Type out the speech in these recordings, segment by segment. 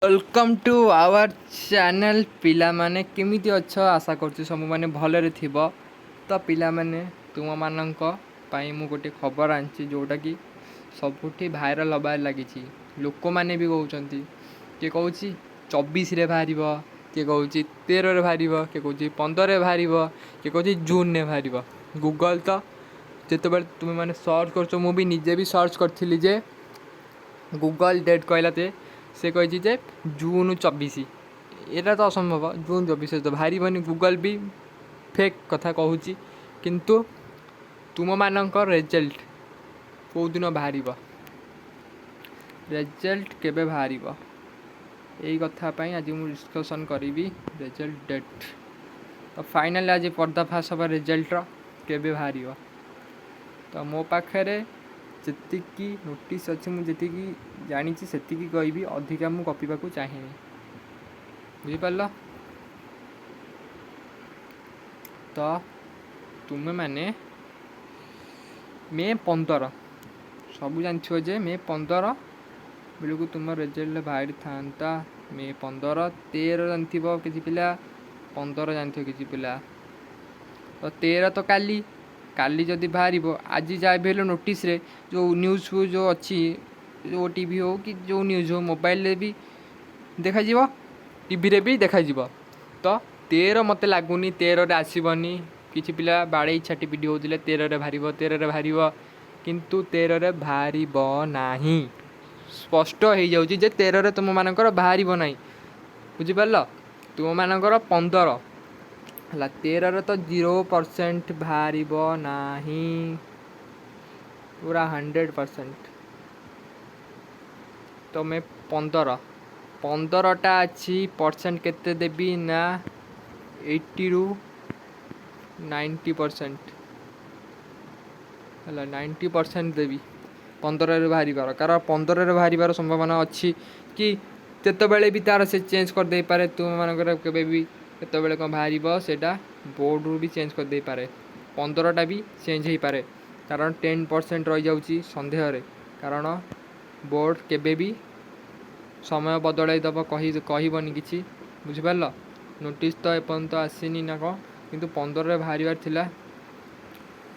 Welcome to our channel पिला माने केमिति अच्छ आशा करछु सब माने भलरे थिबो। तो पिला माने तुम मानक पाई मु गोटे खबर आनछि जोटा कि सबुठी भाइराल हबार लागिछि। लोक माने भी कहउचंती के कहउछि 24 रे बाहरिबो, के कहउछि 13 रे बाहरिबो, के कहउछि 15 रे बाहरिबो, के कहउछि जून रे बाहरिबो। गूगल तो जेतेबेले तुम माने सर्च करछो मु भी निजे भी सर्च करथिली जे गूगल डेट कहलाते से कही जे जून 24। यहाँ तो असंभव, जून 24 तो बाहर गूगल भी फेक कथा कहूँ किंतु तुम मानक रेजल्ट कौ दिन बाहर, रेजल्ट केबे बाहर यही कथापी आज मुझे डिस्कसन करी रेजल्ट डेट। तो फाइनल आज पर्दाफाश हवा रेजल्ट केबे बाहर। तो मो पाखे जी नोटिस अच्छे मुझे जानी से कहि अधिका मु गपिबा को चाहिए। बुझिपार तो तुम्हें माने मे 15 सब जान जे मे 15 बेलू तुम रेजल्ट बाहर था। मे 15 13 जानथि किसी पिला, 15 जानथि किसी पिला। तो 13 तो काली काली जदि बाहर आज जहाँ भी नोटिस रे जो न्यूज़ जो अच्छी जो टीवी हो कि जो न्यूज़ हो मोबाइल भी देखा टीवी रे भी देखा। तो 13 मत लगुनि 13 रे आसबनी। किसी पिला बाड़े छाटी पिटी होते 13 रे बाहर, 13 रे बाहर किंतु 13 रे बाहर नाही। स्पष्ट हो जाउची जे 13 रे तुम मानकर बाहर ना। बुझिपार तुम मानकर 15 है 13 रे तो 0% बाहर नाही, पूरा 100%। तो मैं 15टा अच्छी परसेंट केते देवी ना 80 रु 90% है 90% देवी 15 रे बाहर कारण 15 रे बाहर संभावना अच्छी कि तेतबेले भी तार से चेंज कर दे पारे। तुम मानकर केबे भी केतबेले कौन बाहर सेटा बोर्ड रू भी चेंज कर दे पारे, 15टा भी चेंज हो पारे कारण 10% रही जाउची संदेह रे। कारण बोर्ड केबे भी समय बदल दब कहबनी कि। बुझिपार नोटिस तो एपर्यंत आसीनी ना कौन किंतु 15 रे बाहर थिला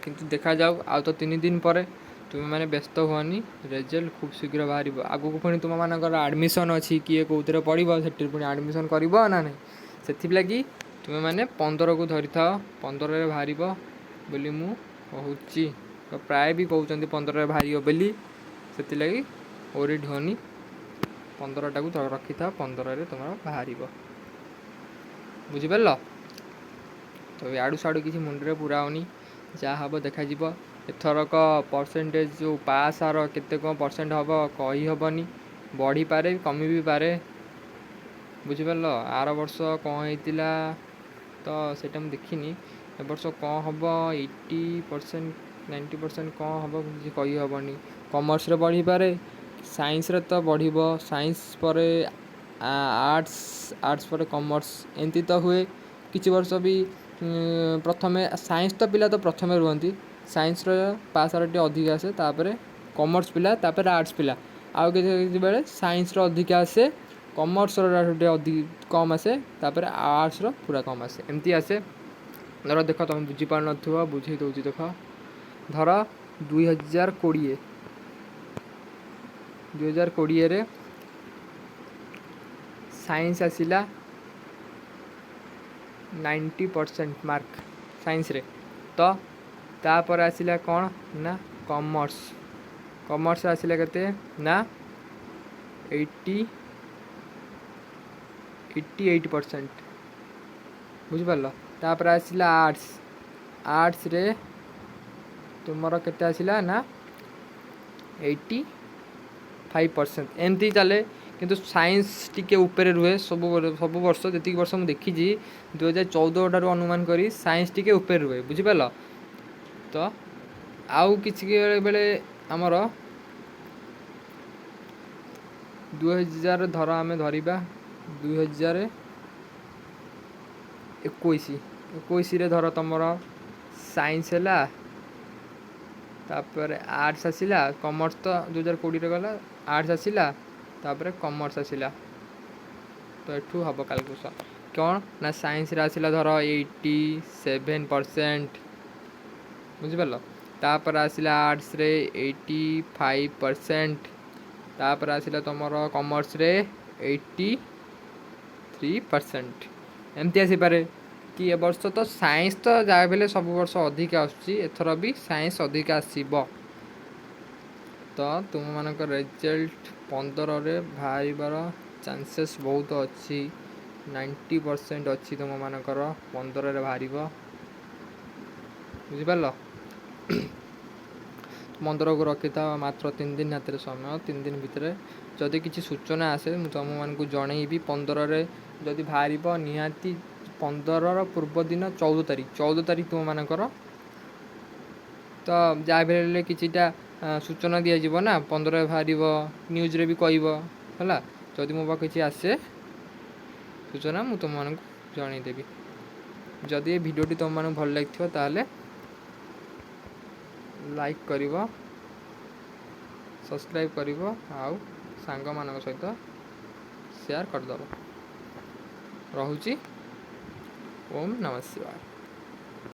किंतु देखा जाऊ आ तो 3 दिन पर। तुम्हें मैंने व्यस्त हुआनी, रेजल्ट खूब शीघ्र बाहर। आगू पुणी तुम मानकर आडमिशन अच्छी किए कौन पढ़ो से पुणी आडमिशन कर ना ना से लगी तुम्हें मैंने 15 को धरी था 15 रे बाहर बोली मु कहूँ। तो प्राय भी कहते 15 रे बाहर बोली से लगी ओरी ढोनी 15टा को रखी था 15 रे तुम बाहर। बुझिपार तो याड़ू साड़ू किसी मुंडे पुराऊनी जहाँ हम देखा एथरक परसेंटेज जो पास आर केते कौन परसेंट हम कही हेनी, बढ़ी पारे कमी भी पारे। बुझिपार आर वर्ष कौन होता तो सेटा मुझे देखनी ए वर्ष कौन हम 80% 90% कौन हम किसी कही हेनी। कॉमर्स रे बढ़ी पारे, साइंस रे तो बढ़िबो, साइंस पर आर्ट्स पर कॉमर्स एमती तो हुए। किसी वर्ष भी प्रथम साइंस तो पिला तो प्रथम रुहती, साइंस पास आउट अधिक आसे, तापर कॉमर्स पिला, तापर आर्ट्स पिला आउ कि बेले साइंस अधिक आसे, कॉमर्स अधिक कम आसे, तापर आर्ट्स पूरा कम आसे, एमती आसे। धर देख तुम बुझीपार न बुझे दूँ देख धर 2020 रे साइंस आसिला 90% मार्क साइंस रे। तो तापर आसिला कौन ना कॉमर्स, कॉमर्स आसिला केते ना 88%। बुझिपार तापर आसिला आर्ट्स, आर्ट्स रे तुमर केते आसिला ना 85% एमती चले। किंतु साइंस टिके ऊपर रुहे सब वर्ष जी वर्ष मुझे देखी 2014 ठार अनुमान करी साइंस टिके ऊपर रुहे। बुझिपार तो आउ किसी बेले आमर 2000 धर आम धरवा 2021 धर तुम साइंस है तापर आर्ट्स आसिला, कॉमर्स तो 2020 गला, आर्ट्स आसिला तापर कॉमर्स आसिला। ତ ଏଠୁ ହେବ କାଲକୁଲେସନ୍ କ'ଣ ନା ସାଇନ୍ସରେ ଆସିଲା ଧର 87%, ବୁଝିପାରିଲ। ତାପରେ ଆସିଲା ଆର୍ଟ୍ସରେ 85%, ତାପରେ ଆସିଲା ତୁମର କମର୍ସରେ 83%। ଏମିତି ଆସିପାରେ କି ଏ ବର୍ଷ ତ ସାଇନ୍ସ ତ ଯାହା ବି ହେଲେ ସବୁ ବର୍ଷ ଅଧିକା ଆସୁଛି, ଏଥର ବି ସାଇନ୍ସ ଅଧିକା ଆସିବ। ତ ତୁମମାନଙ୍କ ରେଜଲ୍ଟ 15ରେ ବାହାରିବାର ଚାନ୍ସେସ୍ ବହୁତ ଅଛି, 90% ଅଛି ତୁମମାନଙ୍କର 15ରେ ବାହାରିବ, ବୁଝିପାରିଲ। 15କୁ ରଖିଥାଅ ମାତ୍ର 3 ଦିନ ହାତରେ ସମୟ, 3 ଦିନ ଭିତରେ ଯଦି କିଛି ସୂଚନା ଆସେ ମୁଁ ତୁମମାନଙ୍କୁ ଜଣେଇବି। 15ରେ ଯଦି ବାହାରିବ ନିହାତି 15ର ପୂର୍ବ ଦିନ 14 ତାରିଖ ତୁମମାନଙ୍କର ତ ଯାହା ବି ହେଲେ କିଛିଟା ସୂଚନା ଦିଆଯିବ ନା, 15ରେ ବାହାରିବ, ନ୍ୟୁଜ୍ରେ ବି କହିବ ହେଲା। ଯଦି ମୋ ପାଖକୁ କିଛି ଆସେ ସୂଚନା ମୁଁ ତୁମମାନଙ୍କୁ ଜଣେଇଦେବି। ଯଦି ଏ ଭିଡ଼ିଓଟି ତୁମମାନଙ୍କୁ ଭଲ ଲାଗିଥିବ ତାହେଲେ ଲାଇକ୍ କରିବ, ସବସ୍କ୍ରାଇବ୍ କରିବ, ଆଉ ସାଙ୍ଗମାନଙ୍କ ସହିତ ସେୟାର କରିଦେବ। ରହୁଛି। ଓମ୍ ନମଃ ଶିବାୟ।